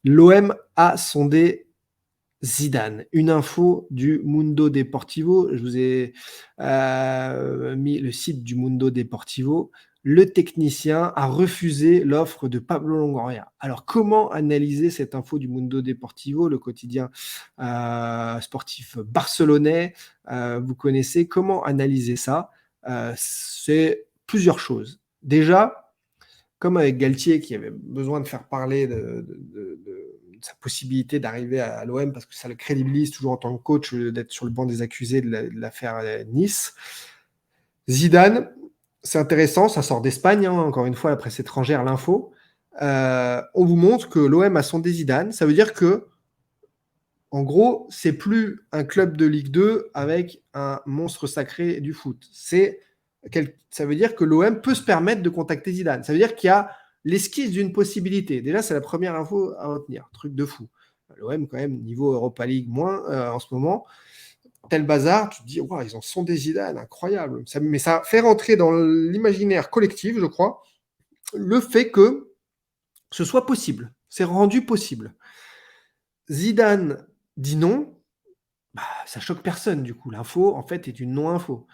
L'OM a sondé Zidane. Une info du Mundo Deportivo. Je vous ai mis le site du Mundo Deportivo. Le technicien a refusé l'offre de Pablo Longoria. Alors, comment analyser cette info du Mundo Deportivo, le quotidien sportif barcelonais? Vous connaissez. Comment analyser ça? C'est plusieurs choses. Déjà, comme avec Galtier qui avait besoin de faire parler de sa possibilité d'arriver à l'OM parce que ça le crédibilise toujours en tant que coach d'être sur le banc des accusés de l'affaire Nice. Zidane, c'est intéressant, ça sort d'Espagne, hein, encore une fois, la presse étrangère, l'info. On vous montre que l'OM a sondé Zidane. Ça veut dire que, en gros, c'est plus un club de Ligue 2 avec un monstre sacré du foot. Ça veut dire que l'OM peut se permettre de contacter Zidane. Ça veut dire qu'il y a l'esquisse d'une possibilité. Déjà, c'est la première info à retenir. Truc de fou. L'OM, quand même, niveau Europa League, moins en ce moment. Tel bazar, tu te dis, wow, ils en sont des Zidane, incroyable. Mais ça fait rentrer dans l'imaginaire collectif, je crois, le fait que ce soit possible. C'est rendu possible. Zidane dit non, bah, ça choque personne, du coup. L'info, en fait, est une non-info.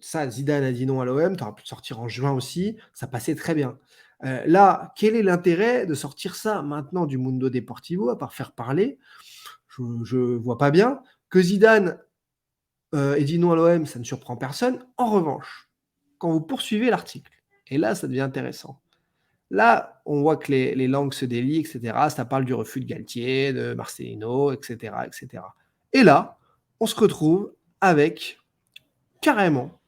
Ça, Zidane a dit non à l'OM, tu aurais pu le sortir en juin aussi, ça passait très bien. Là, quel est l'intérêt de sortir ça maintenant du Mundo Deportivo, à part faire parler? Je vois pas bien. Que Zidane ait dit non à l'OM, ça ne surprend personne. En revanche, quand vous poursuivez l'article, et là, ça devient intéressant. Là, on voit que les langues se délient, etc. Ça parle du refus de Galtier, de Marcelino, etc., etc. Et là, on se retrouve avec, carrément,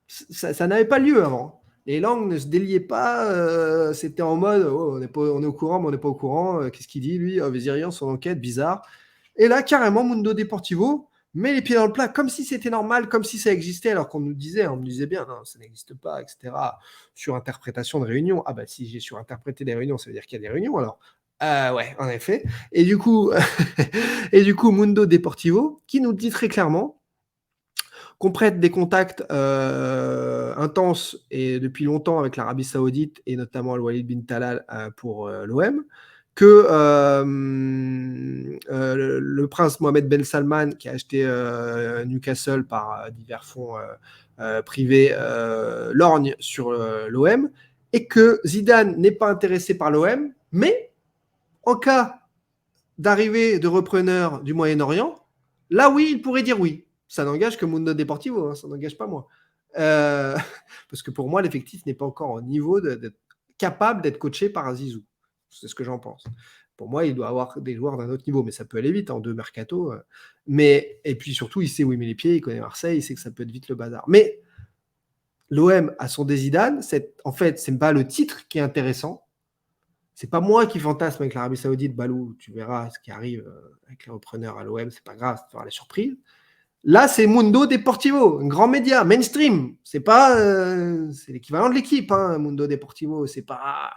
ça n'avait pas lieu avant. Les langues ne se déliaient pas, c'était en mode oh, on est au courant, mais on n'est pas au courant. Qu'est-ce qu'il dit, lui? Vézirian, son enquête, bizarre. Et là, carrément, Mundo Deportivo met les pieds dans le plat, comme si c'était normal, comme si ça existait, alors qu'on nous disait, on me disait bien, non, ça n'existe pas, etc. Surinterprétation de réunions. Ah bah si j'ai surinterprété des réunions, ça veut dire qu'il y a des réunions alors. Ouais, en effet. Et du coup, Mundo Deportivo, qui nous dit très clairement qu'on prête des contacts intenses et depuis longtemps avec l'Arabie Saoudite et notamment le Walid bin Talal pour l'OM, que le prince Mohammed Ben Salman, qui a acheté Newcastle par divers fonds privés, lorgne sur l'OM, et que Zidane n'est pas intéressé par l'OM, mais en cas d'arrivée de repreneurs du Moyen-Orient, là oui, il pourrait dire oui. Ça n'engage que Mundo Deportivo, hein, ça n'engage pas moi. Parce que pour moi, l'effectif n'est pas encore au niveau d'être capable d'être coaché par Zizou. C'est ce que j'en pense. Pour moi, il doit avoir des joueurs d'un autre niveau, mais ça peut aller vite en deux mercato. Et puis surtout, il sait où il met les pieds, il connaît Marseille, il sait que ça peut être vite le bazar. Mais l'OM a son Zidane, en fait, c'est pas le titre qui est intéressant. C'est pas moi qui fantasme avec l'Arabie Saoudite, Balou. Tu verras ce qui arrive avec les repreneurs à l'OM, c'est pas grave, tu auras la surprise. Là, c'est Mundo Deportivo, un grand média, mainstream. C'est pas, c'est l'équivalent de l'équipe, hein, Mundo Deportivo. C'est pas,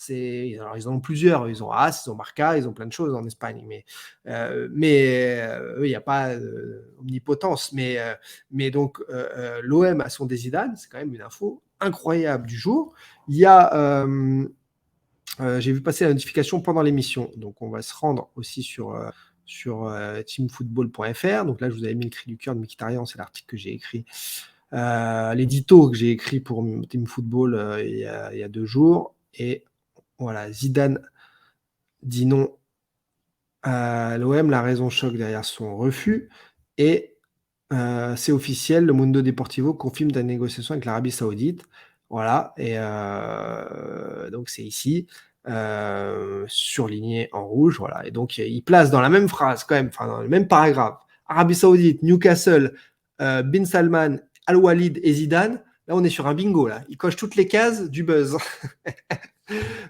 alors ils en ont plusieurs. Ils ont AS, ils ont Marca, ils ont plein de choses en Espagne. Mais il n'y a pas omnipotence. Mais donc, l'OM a son Zidane, c'est quand même une info incroyable du jour. Il y a j'ai vu passer la notification pendant l'émission, donc on va se rendre aussi sur teamfootball.fr. Donc là, je vous avais mis le cri du cœur de Mkhitaryan, c'est l'article que j'ai écrit, l'édito que j'ai écrit pour Team Football il y a 2 jours. Et voilà, Zidane dit non à l'OM, la raison choc derrière son refus. Et c'est officiel, le Mundo Deportivo confirme des négociations avec l'Arabie Saoudite. Voilà, et donc c'est ici, surligné en rouge, voilà. Et donc il place dans la même phrase, quand même, enfin dans le même paragraphe, Arabie Saoudite, Newcastle, Bin Salman, Al Walid et Zidane. Là, on est sur un bingo, là. Il coche toutes les cases du buzz.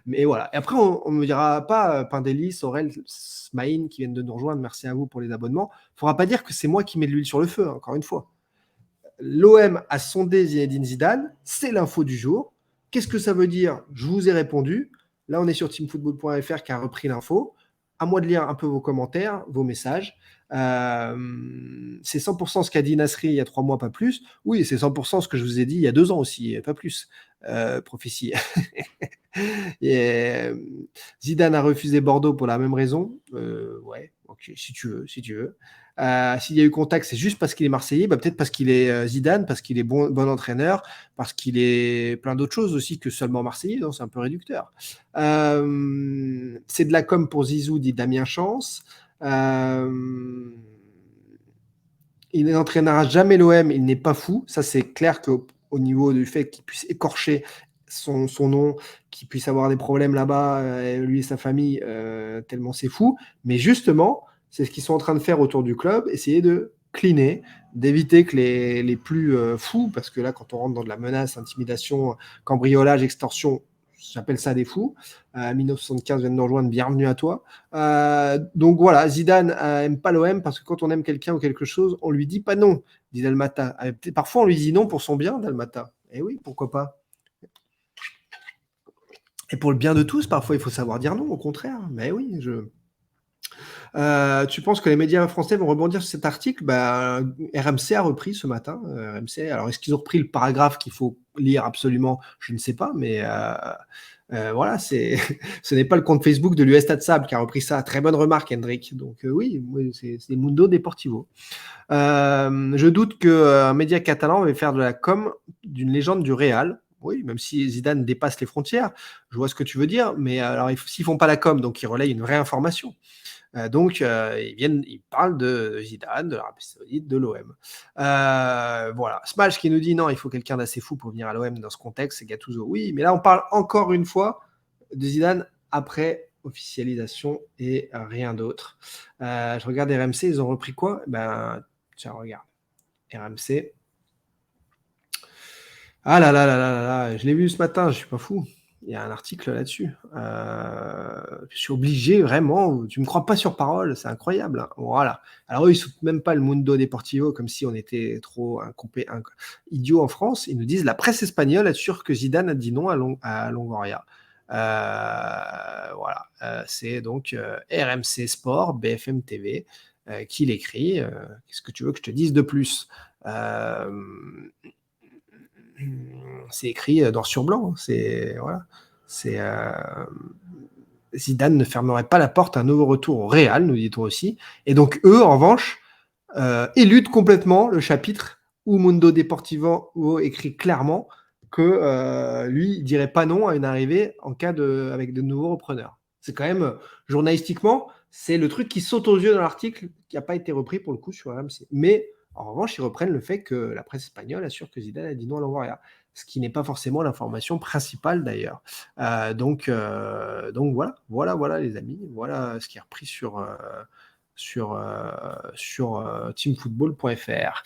Mais voilà. Et après, on ne me dira pas, Pindelli, Sorel, Smaïn qui viennent de nous rejoindre, merci à vous pour les abonnements. Il ne faudra pas dire que c'est moi qui mets de l'huile sur le feu, hein, encore une fois. L'OM a sondé Zinedine Zidane, c'est l'info du jour. Qu'est-ce que ça veut dire? Je vous ai répondu. Là, on est sur teamfootball.fr qui a repris l'info. à moi de lire un peu vos commentaires, vos messages. C'est 100% ce qu'a dit Nasri il y a 3 mois, pas plus. Oui, c'est 100% ce que je vous ai dit il y a 2 ans aussi, pas plus. Prophétie. Et, Zidane a refusé Bordeaux pour la même raison. Ouais, ok, si tu veux, si tu veux. S'il y a eu contact, c'est juste parce qu'il est Marseillais, bah, peut-être parce qu'il est Zidane, parce qu'il est bon entraîneur, parce qu'il est plein d'autres choses aussi que seulement Marseillais, donc c'est un peu réducteur. C'est de la com pour Zizou, dit Damien Chance. Il n'entraînera jamais l'OM, il n'est pas fou. Ça, c'est clair qu'au niveau du fait qu'il puisse écorcher son nom, qu'il puisse avoir des problèmes là-bas, lui et sa famille, tellement c'est fou. Mais justement, c'est ce qu'ils sont en train de faire autour du club, essayer de cleaner, d'éviter que les plus fous, parce que là, quand on rentre dans de la menace, intimidation, cambriolage, extorsion, j'appelle ça des fous. 1975 vient de nous rejoindre, bienvenue à toi. Donc voilà, Zidane aime pas l'OM parce que quand on aime quelqu'un ou quelque chose, on lui dit pas non, dit Dalmata. Parfois, on lui dit non pour son bien, Dalmata. Eh oui, pourquoi pas. Et pour le bien de tous, parfois, il faut savoir dire non, au contraire. Mais oui, tu penses que les médias français vont rebondir sur cet article? Bah, RMC a repris ce matin. RMC. Alors, est-ce qu'ils ont repris le paragraphe qu'il faut lire absolument? Je ne sais pas, mais voilà, ce n'est pas le compte Facebook de l'US Stade Sable qui a repris ça. Très bonne remarque, Hendrik. Donc oui, c'est Mundo Deportivo. Je doute qu'un média catalan va faire de la com d'une légende du Real. Oui, même si Zidane dépasse les frontières, je vois ce que tu veux dire, mais alors s'ils font pas la com, donc ils relayent une vraie information. Donc ils parlent de Zidane, de l'Arabie Saoudite, de l'OM. Voilà. Smash qui nous dit non, il faut quelqu'un d'assez fou pour venir à l'OM dans ce contexte, c'est Gattuso. Oui, mais là on parle encore une fois de Zidane après officialisation et rien d'autre. Je regarde RMC, ils ont repris quoi? Ben tiens, regarde. RMC. Ah là là là là là là, je l'ai vu ce matin, je suis pas fou. Il y a un article là-dessus. Je suis obligé, vraiment. Tu me crois pas sur parole, c'est incroyable. Hein. Voilà. Alors eux, ils soutenent même pas le Mundo Deportivo comme si on était trop idiots en France. Ils nous disent la presse espagnole assure que Zidane a dit non à Longoria. Voilà. C'est donc RMC Sport, BFM TV, qui l'écrit. Qu'est-ce que tu veux que je te dise de plus? C'est écrit noir sur blanc. C'est voilà. C'est Zidane ne fermerait pas la porte à un nouveau retour au Real, nous dit-on aussi. Et donc eux, en revanche, éludent complètement le chapitre où Mundo Deportivo écrit clairement que lui, il dirait pas non à une arrivée en cas avec de nouveaux repreneurs. C'est quand même, journalistiquement, c'est le truc qui saute aux yeux dans l'article qui n'a pas été repris pour le coup sur RMC. Mais en revanche, ils reprennent le fait que la presse espagnole assure que Zidane a dit non à Longoria, ce qui n'est pas forcément l'information principale d'ailleurs. Donc voilà les amis, voilà ce qui est repris sur teamfootball.fr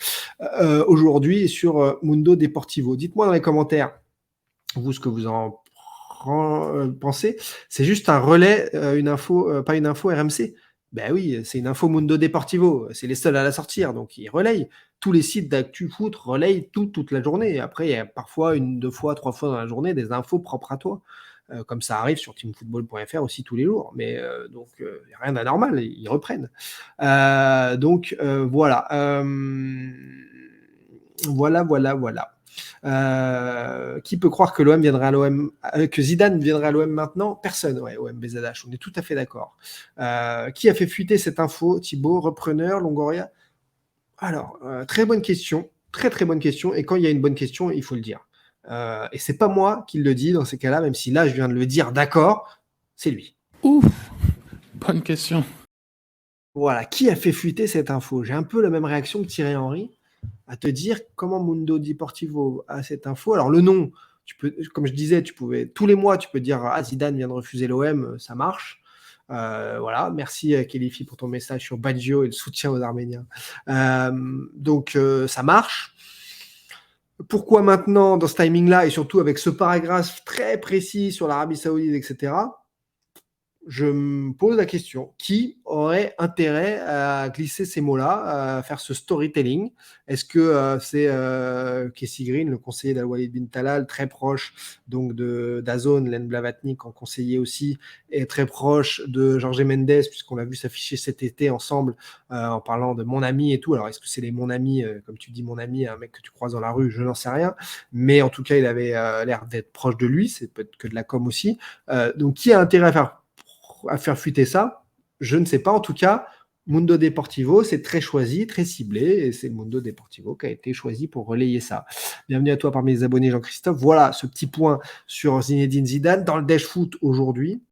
aujourd'hui sur Mundo Deportivo. Dites-moi dans les commentaires, vous, ce que vous en pensez. C'est juste un relais, une info, pas une info RMC. Ben oui, c'est une info Mundo Deportivo. C'est les seuls à la sortir, donc ils relayent. Tous les sites d'actu foot relayent toute la journée. Après, il y a parfois 1, 2 fois, 3 fois dans la journée des infos propres à toi. Comme ça arrive sur teamfootball.fr aussi tous les jours. Mais donc, il n'y a rien d'anormal, ils reprennent. Voilà. Voilà. Qui peut croire que l'OM viendrait à l'OM, que Zidane viendrait à l'OM maintenant? Personne, ouais, OM BZH, on est tout à fait d'accord. Qui a fait fuiter cette info? Thibaut, repreneur, Longoria? Alors, très bonne question, très bonne question, et quand il y a une bonne question, il faut le dire. Et c'est pas moi qui le dis dans ces cas-là, même si là je viens de le dire, d'accord, c'est lui. Ouf, bonne question. Voilà, qui a fait fuiter cette info? J'ai un peu la même réaction que Thierry Henry, à te dire comment Mundo Deportivo a cette info. Alors le nom, tu peux, comme je disais, tu pouvais tous les mois, tu peux dire ah Zidane vient de refuser l'OM, ça marche. Voilà, merci Kélifi pour ton message sur Baggio et le soutien aux Arméniens. Donc ça marche. Pourquoi maintenant dans ce timing-là et surtout avec ce paragraphe très précis sur l'Arabie Saoudite, etc. je me pose la question, qui aurait intérêt à glisser ces mots-là, à faire ce storytelling? Est-ce que c'est Casey Green, le conseiller d'Al-Walid bin Talal, très proche donc de DAZN, Len Blavatnik en conseiller aussi, et très proche de Jorge Mendes, puisqu'on l'a vu s'afficher cet été ensemble en parlant de mon ami et tout. Alors, est-ce que c'est les mon ami, comme tu dis, mon ami, un mec que tu croises dans la rue? Je n'en sais rien. Mais en tout cas, il avait l'air d'être proche de lui. C'est peut-être que de la com aussi. Donc, qui a intérêt à faire fuiter ça? Je ne sais pas. En tout cas, Mundo Deportivo, c'est très choisi, très ciblé, et c'est le Mundo Deportivo qui a été choisi pour relayer ça. Bienvenue à toi parmi les abonnés, Jean-Christophe. Voilà ce petit point sur Zinedine Zidane dans le Dash Foot aujourd'hui.